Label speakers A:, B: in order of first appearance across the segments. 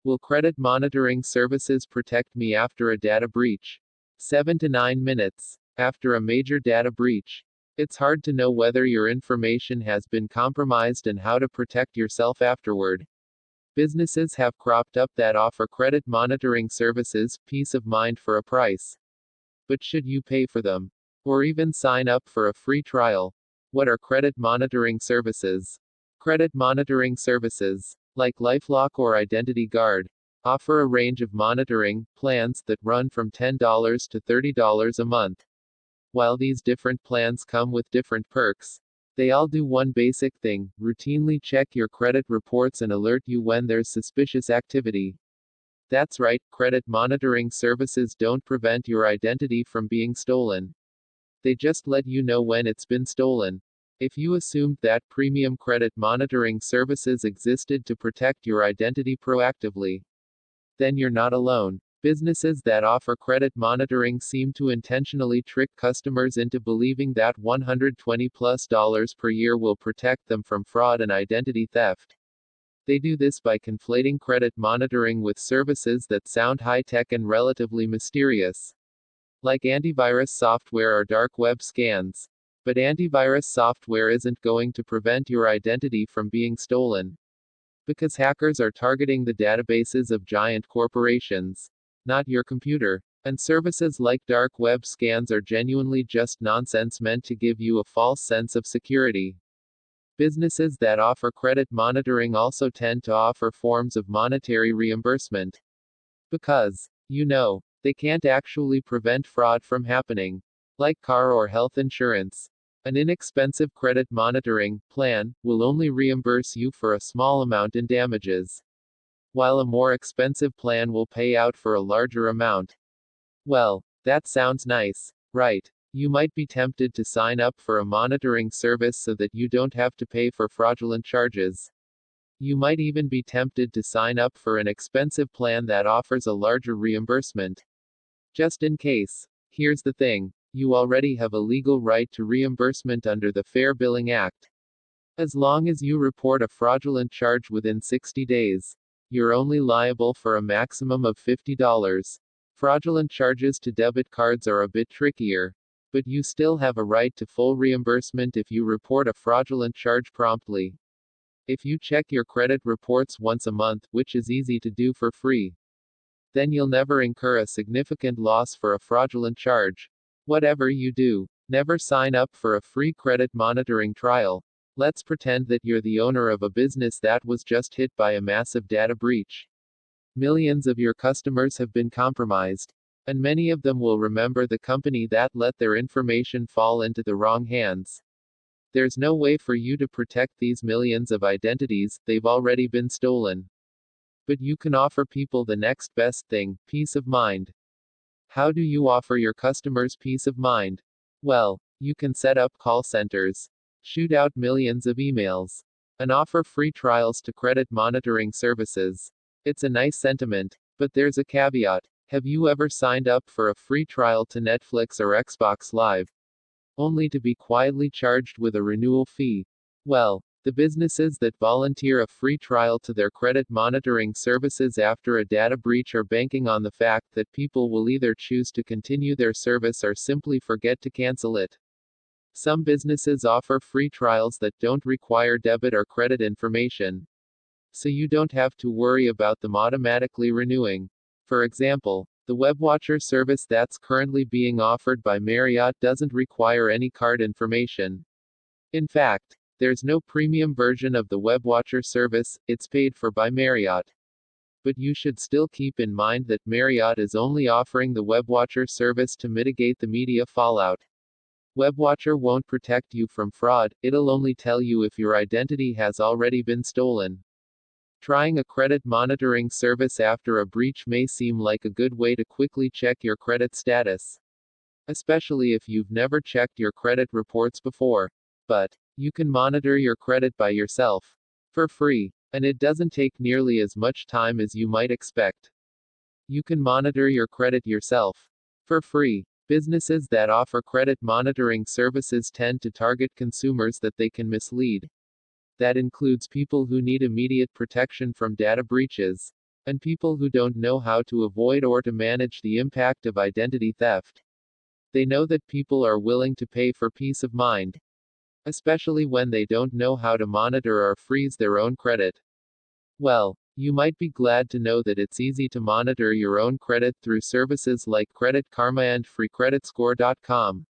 A: Will credit monitoring services protect me after a data breach? 7 to 9 minutes. After a major data breach, it's hard to know whether your information has been compromised and how to protect yourself afterward. Businesses have cropped up that offer credit monitoring services, peace of mind for a price. But should you pay for them? Or even sign up for a free trial? What are credit monitoring services? Credit monitoring services, like LifeLock or Identity Guard, offer a range of monitoring plans that run from $10 to $30 a month. While these different plans come with different perks, they all do one basic thing: routinely check your credit reports and alert you when there's suspicious activity. That's right, credit monitoring services don't prevent your identity from being stolen. They just let you know when it's been stolen. If you assumed that premium credit monitoring services existed to protect your identity proactively, then you're not alone. Businesses that offer credit monitoring seem to intentionally trick customers into believing that $120+ per year will protect them from fraud and identity theft. They do this by conflating credit monitoring with services that sound high-tech and relatively mysterious, like antivirus software or dark web scans. But antivirus software isn't going to prevent your identity from being stolen, because hackers are targeting the databases of giant corporations, not your computer. And services like dark web scans are genuinely just nonsense meant to give you a false sense of security. Businesses that offer credit monitoring also tend to offer forms of monetary reimbursement, because, they can't actually prevent fraud from happening. Like car or health insurance, an inexpensive credit monitoring plan will only reimburse you for a small amount in damages, while a more expensive plan will pay out for a larger amount. Well, that sounds nice, right? You might be tempted to sign up for a monitoring service so that you don't have to pay for fraudulent charges. You might even be tempted to sign up for an expensive plan that offers a larger reimbursement. Just in case. Here's the thing: you already have a legal right to reimbursement under the Fair Billing Act. As long as you report a fraudulent charge within 60 days, you're only liable for a maximum of $50. Fraudulent charges to debit cards are a bit trickier, but you still have a right to full reimbursement if you report a fraudulent charge promptly. If you check your credit reports once a month, which is easy to do for free, then you'll never incur a significant loss for a fraudulent charge. Whatever you do, never sign up for a free credit monitoring trial. Let's pretend that you're the owner of a business that was just hit by a massive data breach. Millions of your customers have been compromised, and many of them will remember the company that let their information fall into the wrong hands. There's no way for you to protect these millions of identities, they've already been stolen. But you can offer people the next best thing: peace of mind. How do you offer your customers peace of mind? Well, you can set up call centers, shoot out millions of emails, and offer free trials to credit monitoring services. It's a nice sentiment, but there's a caveat. Have you ever signed up for a free trial to Netflix or Xbox Live, only to be quietly charged with a renewal fee? Well, the businesses that volunteer a free trial to their credit monitoring services after a data breach are banking on the fact that people will either choose to continue their service or simply forget to cancel it. Some businesses offer free trials that don't require debit or credit information, so you don't have to worry about them automatically renewing. For example, the WebWatcher service that's currently being offered by Marriott doesn't require any card information. In fact, there's no premium version of the WebWatcher service, it's paid for by Marriott. But you should still keep in mind that Marriott is only offering the WebWatcher service to mitigate the media fallout. WebWatcher won't protect you from fraud, it'll only tell you if your identity has already been stolen. Trying a credit monitoring service after a breach may seem like a good way to quickly check your credit status, especially if you've never checked your credit reports before. But you can monitor your credit by yourself, for free, and it doesn't take nearly as much time as you might expect. You can monitor your credit yourself, for free. Businesses that offer credit monitoring services tend to target consumers that they can mislead. That includes people who need immediate protection from data breaches, and people who don't know how to avoid or to manage the impact of identity theft. They know that people are willing to pay for peace of mind, especially when they don't know how to monitor or freeze their own credit. Well, you might be glad to know that it's easy to monitor your own credit through services like Credit Karma and FreeCreditScore.com.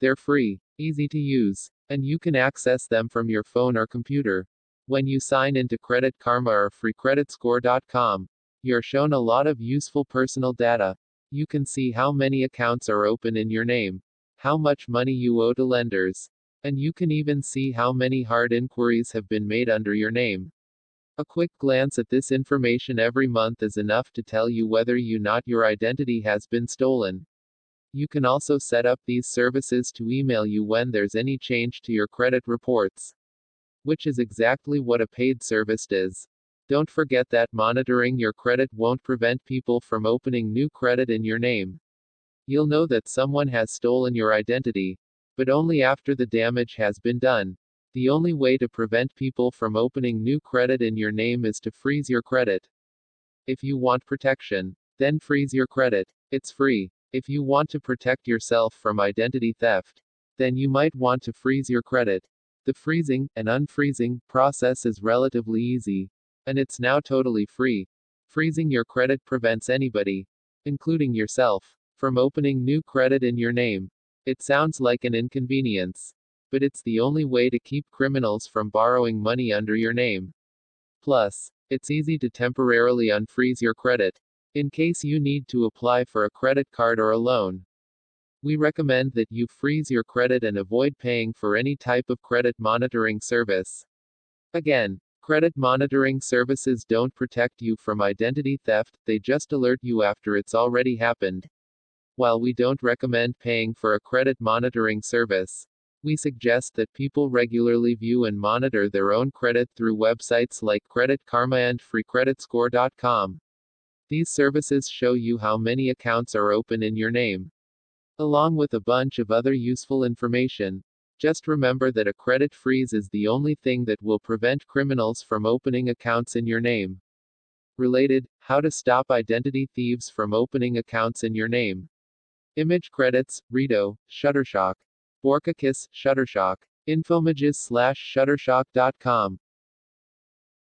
A: They're free, easy to use, and you can access them from your phone or computer. When you sign into Credit Karma or FreeCreditScore.com, you're shown a lot of useful personal data. You can see how many accounts are open in your name, how much money you owe to lenders, and you can even see how many hard inquiries have been made under your name. A quick glance at this information every month is enough to tell you whether your identity has been stolen. You can also set up these services to email you when there's any change to your credit reports, which is exactly what a paid service does. Don't forget that monitoring your credit won't prevent people from opening new credit in your name. You'll know that someone has stolen your identity, but only after the damage has been done. The only way to prevent people from opening new credit in your name is to freeze your credit. If you want protection, then freeze your credit. It's free. If you want to protect yourself from identity theft, then you might want to freeze your credit. The freezing and unfreezing process is relatively easy, and it's now totally free. Freezing your credit prevents anybody, including yourself, from opening new credit in your name. It sounds like an inconvenience, but it's the only way to keep criminals from borrowing money under your name. Plus, it's easy to temporarily unfreeze your credit, in case you need to apply for a credit card or a loan. We recommend that you freeze your credit and avoid paying for any type of credit monitoring service. Again, credit monitoring services don't protect you from identity theft, they just alert you after it's already happened. While we don't recommend paying for a credit monitoring service, we suggest that people regularly view and monitor their own credit through websites like Credit Karma and FreeCreditScore.com. These services show you how many accounts are open in your name, along with a bunch of other useful information. Just remember that a credit freeze is the only thing that will prevent criminals from opening accounts in your name. Related, how to stop identity thieves from opening accounts in your name. Image credits, Rito, Shutterstock. Borkakis, Shutterstock. Infomages/Shutterstock.com.